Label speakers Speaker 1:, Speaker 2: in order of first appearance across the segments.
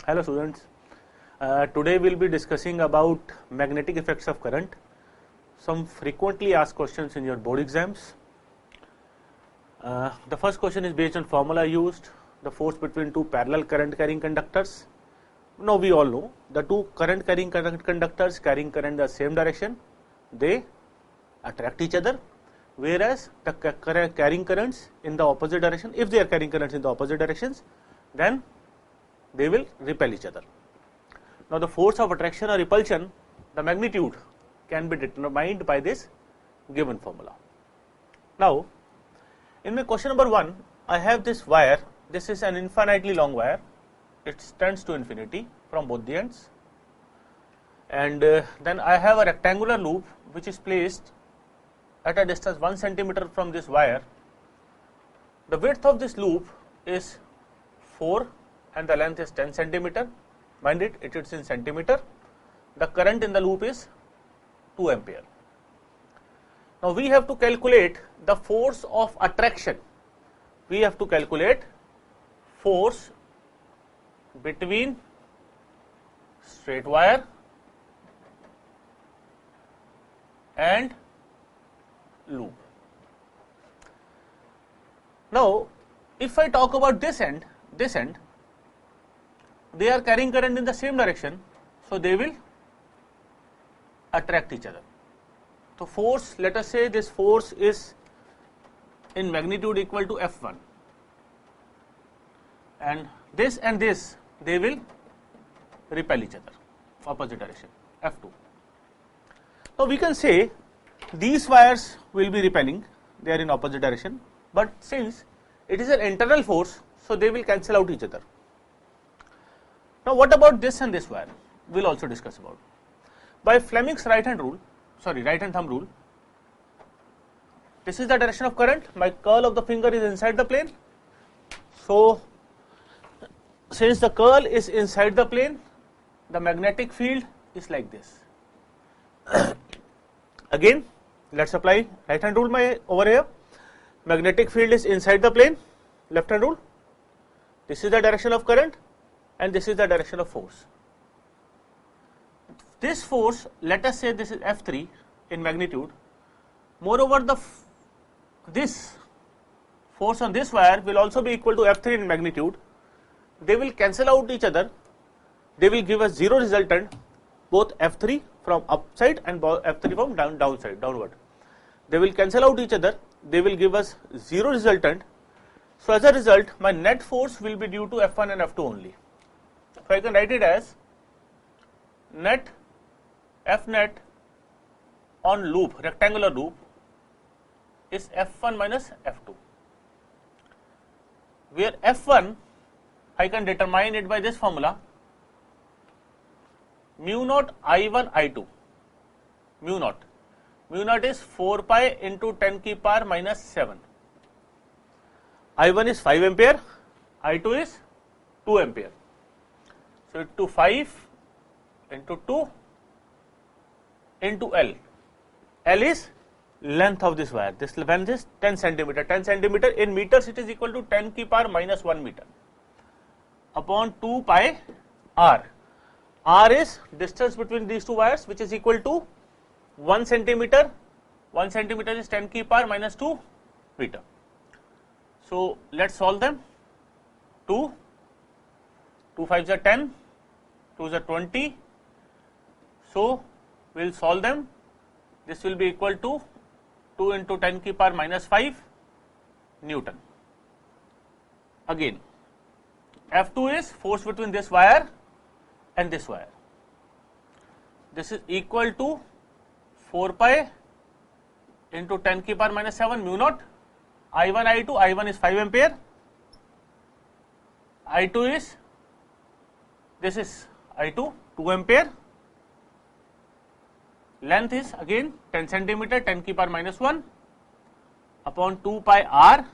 Speaker 1: Hello students, today we will be discussing about magnetic effects of current, some frequently asked questions in your board exams. The first question is based on formula used, the force between two parallel current carrying conductors. Now we all know the two current carrying conductors carrying current in the same direction, they attract each other, whereas the carrying currents in the opposite direction, if they are carrying currents in the opposite directions, then they will repel each other. Now the force of attraction or repulsion, the magnitude can be determined by this given formula. Now in my question number 1, I have this wire. This is an infinitely long wire, it tends to infinity from both the ends, and then I have a rectangular loop which is placed at a distance 1 centimeter from this wire. The width of this loop is 4 and the length is 10 centimeter. Mind it, it is in centimeter. The current in the loop is 2 ampere. Now we have to calculate the force of attraction. We have to calculate force between straight wire and loop. Now if I talk about this end, they are carrying current in the same direction, so they will attract each other. So force, let us say this force is in magnitude equal to F1, and this they will repel each other, opposite direction, F2. Now we can say these wires will be repelling, they are in opposite direction, but since it is an internal force, so they will cancel out each other. Now what about this and this wire? We will also discuss about. By Fleming's right hand thumb rule, this is the direction of current, my curl of the finger is inside the plane. So since the curl is inside the plane, the magnetic field is like this. Again, let us apply right hand rule over here. Magnetic field is inside the plane, left hand rule. This is the direction of current and this is the direction of force. This force, let us say this is F3 in magnitude. Moreover, this force on this wire will also be equal to F3 in magnitude. They will cancel out each other. They will give us zero resultant, both F3 from upside and F3 from downward. They will cancel out each other. They will give us zero resultant. So as a result, my net force will be due to F1 and F2 only. So I can write it as net F net on loop, rectangular loop, is F1 minus F2, where F1 I can determine it by this formula, mu naught I1 I2. Mu naught is 4 pi into 10 की power minus 7. I1 is 5 ampere, I2 is 2 ampere. So to 5 into 2 into L. L is length of this wire. This length is 10 centimeter. 10 centimeter in meters it is equal to 10 की power minus 1 meter upon 2 pi r. R is distance between these two wires, which is equal to 1 centimeter. 1 centimeter is 10 की power minus 2 meter. So let's solve them. 2 5s are 10, 2s are 20. So we'll solve them. This will be equal to 2 into 10 की power minus 5 Newton. Again, F2 is force between this wire and this wire. This is equal to 4 pi into 10 की power minus 7 mu naught. I1 I2, I1 is 5 ampere. I2 is, this is I2, 2 ampere. Length is again 10 centimeter, 10 की power minus 1 upon 2 pi r.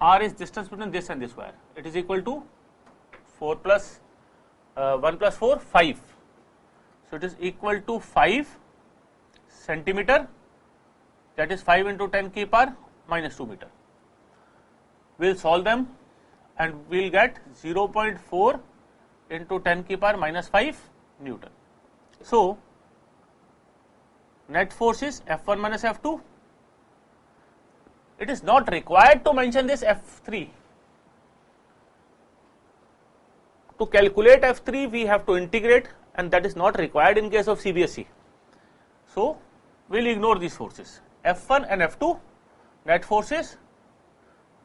Speaker 1: R is distance between this and this wire. It is equal to 4 plus 1 plus 4, 5. So it is equal to 5 centimeter, that is 5 into 10 की power minus 2 meter. We will solve them and we will get 0.4 into 10 की power -5 Newton. So net force is F1 minus F2. It is not required to mention this F3. To calculate F3 we have to integrate, and that is not required in case of CBSE. So we will ignore these forces. F1 and F2 net forces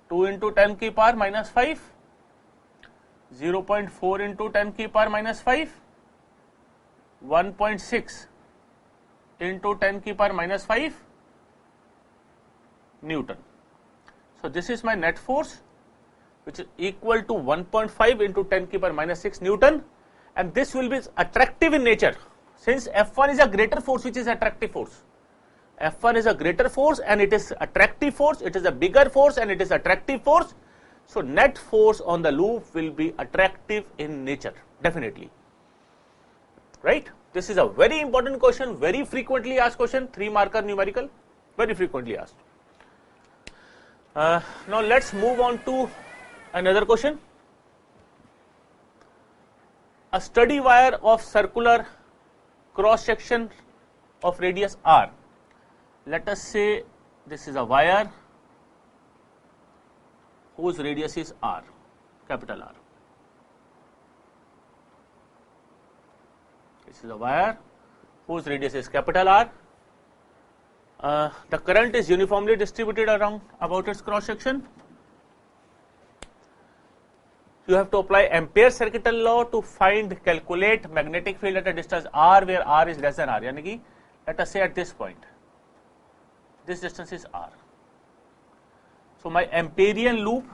Speaker 1: 2 into 10 की power -5, 0.4 into 10 की power -5, 1.6 into 10 की power -5 Newton. So this is my net force, which is equal to 1.5 into 10 की power -6 Newton, and this will be attractive in nature, since F1 is a greater force which is attractive force. F1 is a greater force and it is attractive force, it is a bigger force and it is attractive force. So net force on the loop will be attractive in nature, definitely. Right? This is a very important question, very frequently asked question, 3 marker numerical, very frequently asked. Now let's move on to another question. A sturdy wire of circular cross section of radius r. Let us say this is a wire whose radius is r, capital R. This is a wire whose radius is capital R. The current is uniformly distributed around about its cross section. You have to apply Ampere's circuital law to calculate magnetic field at a distance r, where r is less than r. यानी कि let us say at this point, this distance is r. So my Amperian loop,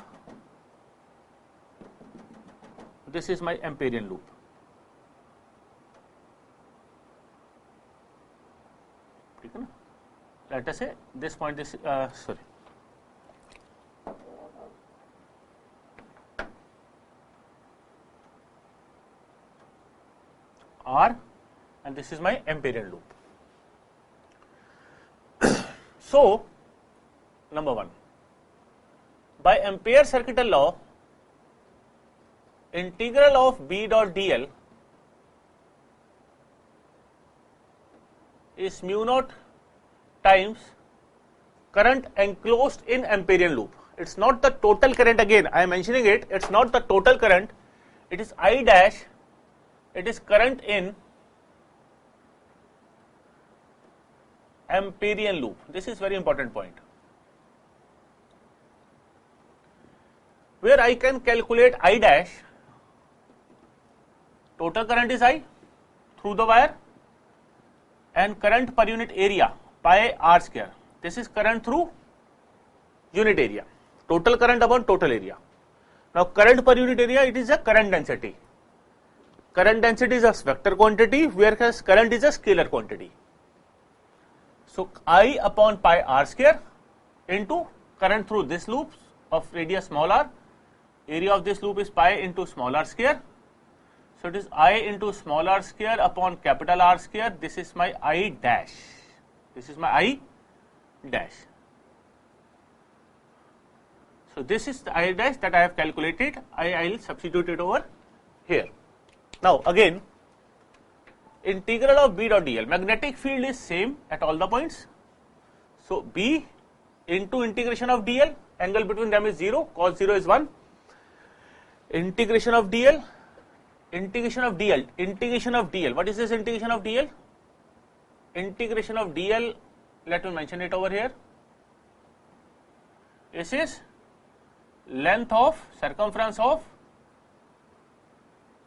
Speaker 1: this is my Amperian loop. ठीक है ना? Let us say this point, this sorry. R, and this is my Amperian loop. So, number 1, by Ampere's circuital law, integral of B dot dl is mu naught times current enclosed in Amperian loop. It's not the total current, again I am mentioning it, it's not the total current, it is I dash, it is current in Amperian loop. This is very important point, where I can calculate I dash. Total current is I through the wire, and current per unit area pi r square. This is current through unit area. Total current upon total area. Now current per unit area, it is a current density. Current density is a vector quantity, whereas current is a scalar quantity. So I upon pi r square into current through this loop of radius small r. Area of this loop is pi into small r square. So it is I into small r square upon capital R square. This is my I dash. This is my I dash. So this is the I dash that I have calculated. I will substitute it over here. Now again, integral of B dot dl. Magnetic field is same at all the points. So B into integration of dl. Angle between them is 0. Cos 0 is 1. Integration of dl. Integration of dl. Integration of dl. What is this integration of dl? Integration of dl. Let me mention it over here. This is length of circumference of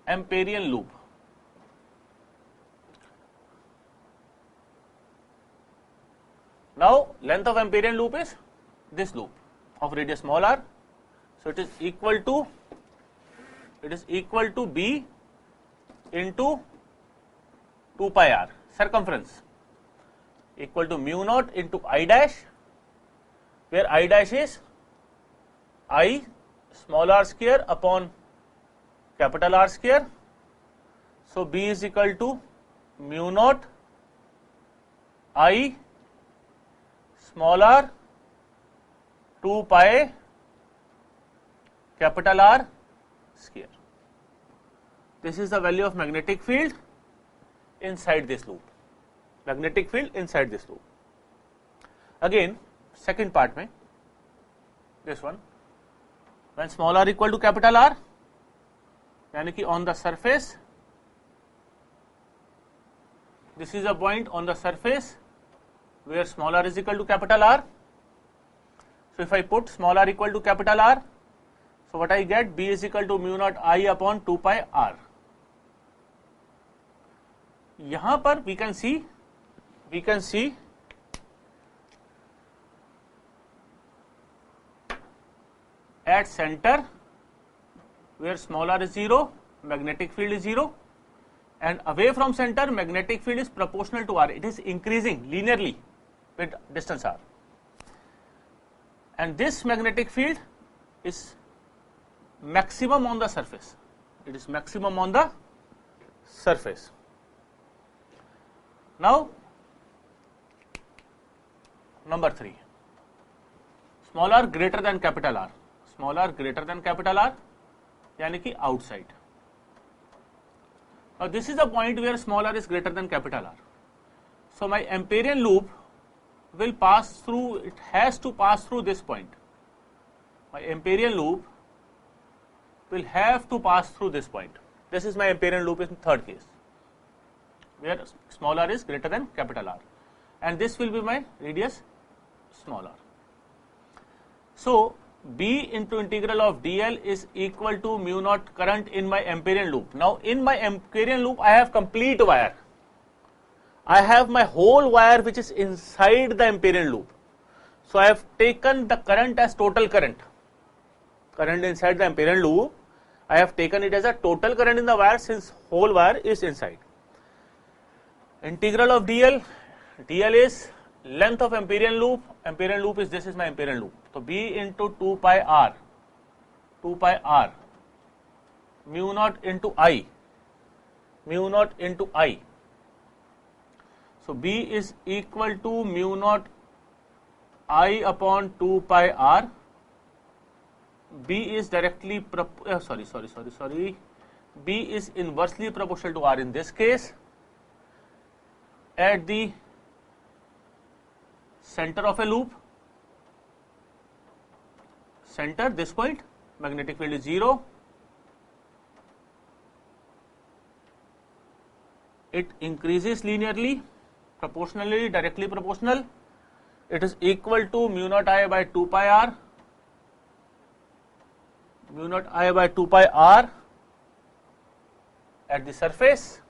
Speaker 1: Amperian loop. Now length of Amperian loop is this loop of radius small r. So it is equal to B into 2 pi r, circumference, equal to mu naught into I dash, where I dash is I small r square upon capital R square. So B is equal to mu naught I small r 2 pi capital R square. This is the value of magnetic field inside this loop. Magnetic field inside this loop. Again, second part mein, this one, when small r equal to capital R, यानी कि on the surface, this is a point on the surface where small r is equal to capital R. So if I put small r equal to capital R, so what I get, B is equal to mu naught I upon 2 pi R. यहाँ पर we can see at center where small r is 0, magnetic field is 0, and away from center magnetic field is proportional to R. It is increasing linearly with distance R, and this magnetic field is maximum on the surface. It is maximum on the surface. Now number 3, small r greater than capital R. Small r greater than capital R यानी कि outside. Now this is the point where small r is greater than capital R. So my Amperian loop will pass through, it has to pass through this point. My Amperian loop will have to pass through this point. This is my Amperian loop in third case, where small r is greater than capital R, and this will be my radius small r. So B into integral of dl is equal to mu naught current in my Amperian loop. Now in my Amperian loop I have complete wire. I have my whole wire which is inside the Amperian loop. So I have taken the current as total current. Current inside the Amperian loop, I have taken it as a total current in the wire since whole wire is inside. Integral of dl, dl is length of Amperian loop. Amperian loop is, this is my Amperian loop. So B into 2 pi R, mu naught into I, So B is equal to mu naught I upon 2 pi R. B is directly, B is inversely proportional to R in this case. At the center of a loop, center, this point, magnetic field is 0. It increases linearly, proportionally, directly proportional. It is equal to mu naught I by 2 pi R. Mu naught I by 2 pi R at the surface.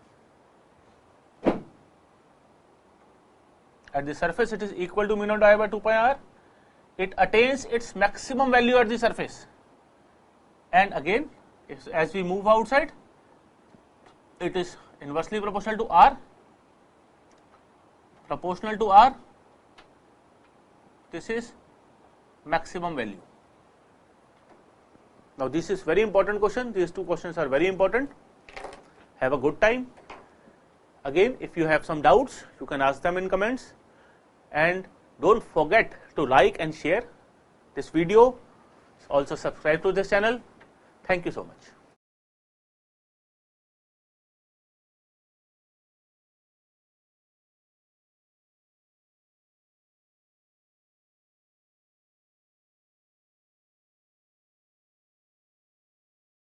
Speaker 1: At the surface it is equal to mu naught I by 2 pi R. It attains its maximum value at the surface, and again as we move outside it is inversely proportional to R, this is maximum value. Now this is very important question. These two questions are very important. Have a good time. Again, if you have some doubts, you can ask them in comments, and don't forget to like and share this video. Also subscribe to this channel. Thank you so much.